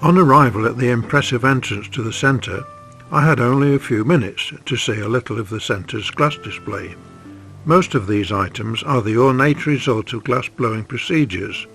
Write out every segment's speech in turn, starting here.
On arrival at the impressive entrance to the centre, I had only a few minutes to see a little of the centre's glass display. Most of these items are the ornate result of glass blowing procedures.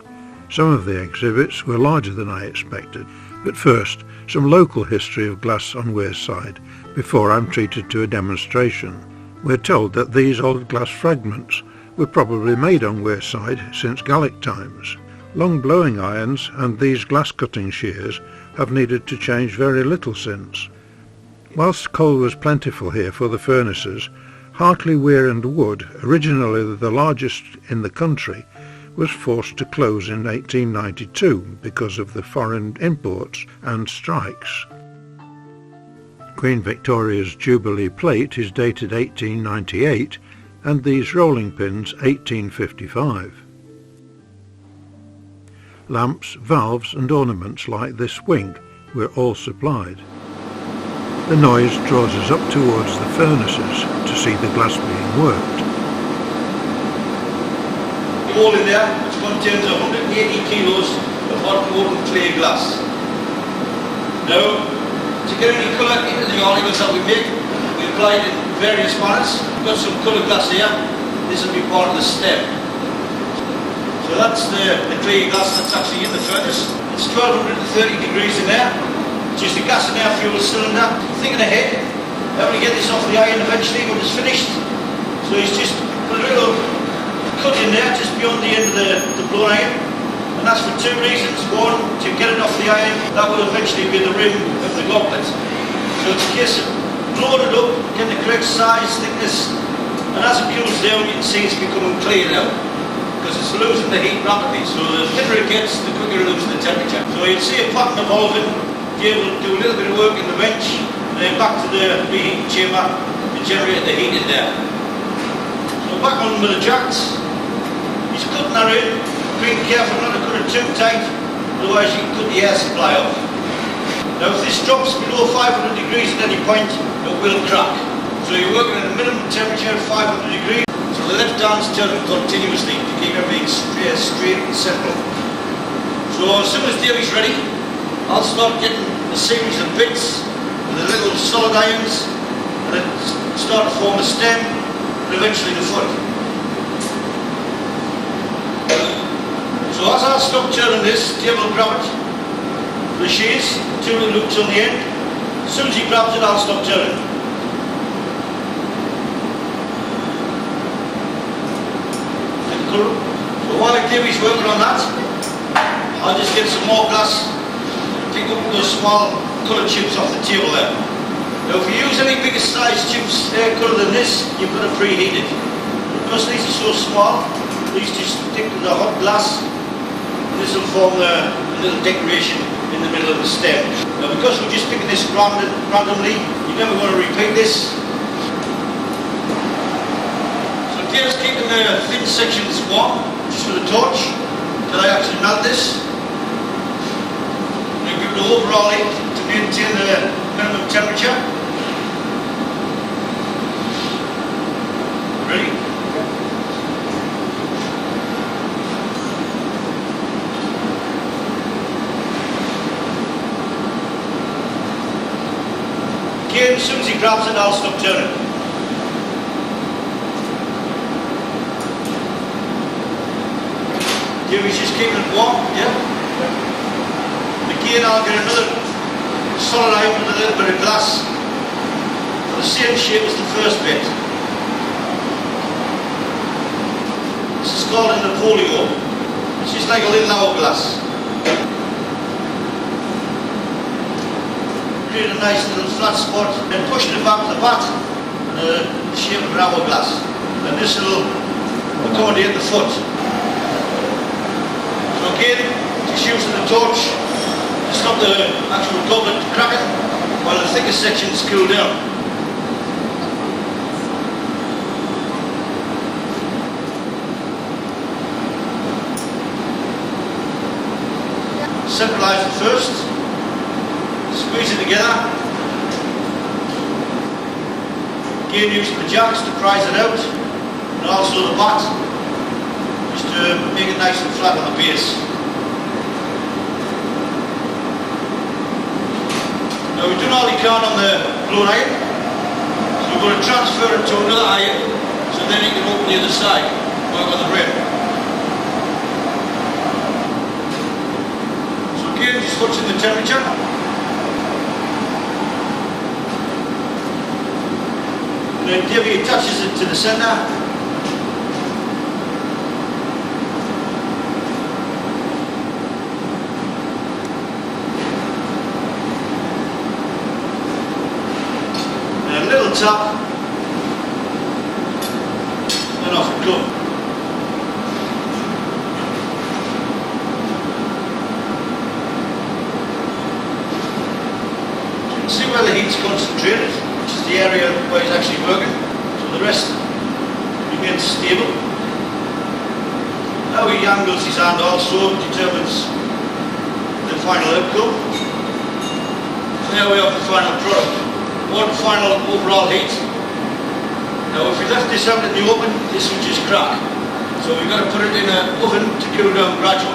Some of the exhibits were larger than I expected, but first, some local history of glass on Wearside before I'm treated to a demonstration. We're told that these old glass fragments were probably made on Wearside since Gallic times. Long blowing irons and these glass cutting shears have needed to change very little since. Whilst coal was plentiful here for the furnaces, Hartley Weir and Wood, originally the largest in the country, was forced to close in 1892 because of the foreign imports and strikes. Queen Victoria's Jubilee plate is dated 1898 and these rolling pins 1855. Lamps, valves and ornaments like this wing were all supplied. The noise draws us up towards the furnaces to see the glass being worked. The hole in there, which contains 180 kilos of hot molten clay glass. Now, to get any colour into the articles that we make, we apply it in various manners. We've got some colour glass here. This will be part of the stem. So that's the clay glass that's actually in the furnace. It's 1230 degrees in there. Just a gas and air fuel cylinder. Thinking ahead, how we get this off the iron eventually when it's finished. So he's just put a little cut in there just beyond the end of the blown iron. And that's for two reasons. One, to get it off the iron, that will eventually be the rim of the goblet. So it's a case of blowing it up, getting the correct size, thickness, and as it cools down you can see it's becoming clear now. Because it's losing the heat rapidly. So the thinner it gets, the quicker it loses the temperature. So you'd see a pattern evolving. Jay will do a little bit of work in the bench, and then back to the reheating chamber to generate the heat in there. So back on with the jacks. He's cutting that in, being careful not to cut it too tight, otherwise you can cut the air supply off. Now if this drops below 500 degrees at any point, it will crack. So you're working at a minimum temperature of 500 degrees. So the left hand's turning continuously to keep everything straight and simple. So as soon as Davy's ready, I'll start getting a series of bits with the little solid irons and then start to form a stem and eventually the foot. So as I stop turning this, Dave will grab it for the shears, two little hooks on the end. As soon as he grabs it, I'll stop turning. So while Davy's working on that, I'll just get some more glass. Pick up those small coloured chips off the table there. Now if you use any bigger size chips colour than this, you've got to preheat it. Because these are so small, these just stick to the hot glass, and this will form a little decoration in the middle of the stem. Now because we're just picking this randomly, you're never going to repeat this. So Dave's keeping the thin sections warm, just with a torch, till I actually melt this. The overall heat to maintain the minimum temperature. Ready? Again, as soon as he grabs it, I'll stop turning. Davy's just keeping it warm, yeah? Again, I'll get another solid iron with a little bit of glass for the same shape as the first bit. This is called an Napoleon. It's just like a little hourglass. Create a nice little flat spot, then pushing it back to the bat in the shape of an hourglass. And this will accommodate the foot. So again, just using the torch, stop the actual goblet cracking while the thicker sections cool down. Centralise it first, squeeze it together. Again using the jacks to prise it out, and also the bat, just to make it nice and flat on the base. Now we've done all you can on the blown iron, so we're going to transfer it to another iron, so then you can open the other side, work on the rim. So again, just watching the temperature. And then Debbie attaches it to the centre. Tap and off it goes. You can see where the heat's concentrated, which is the area where he's actually working, so the rest remains stable. How he angles his hand also determines the final outcome. So here we have the final product. One final overall heat. Now if we left this out in the open, this would just crack. So we've got to put it in an oven to cool down gradually.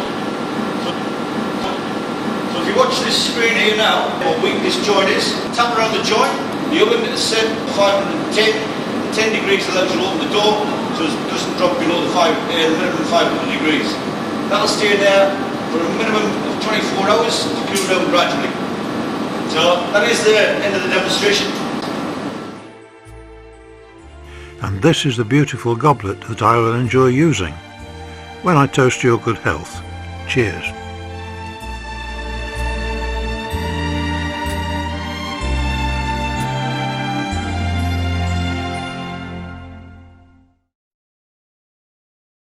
So if you watch this screen here now, how weak this joint is, tap around the joint, the oven is set 510, 10 degrees allows you to open the door, so it doesn't drop below the minimum 500 degrees. That'll stay there for a minimum of 24 hours to cool down gradually. So that is the end of the demonstration. And this is the beautiful goblet that I will enjoy using when I toast your good health. Cheers.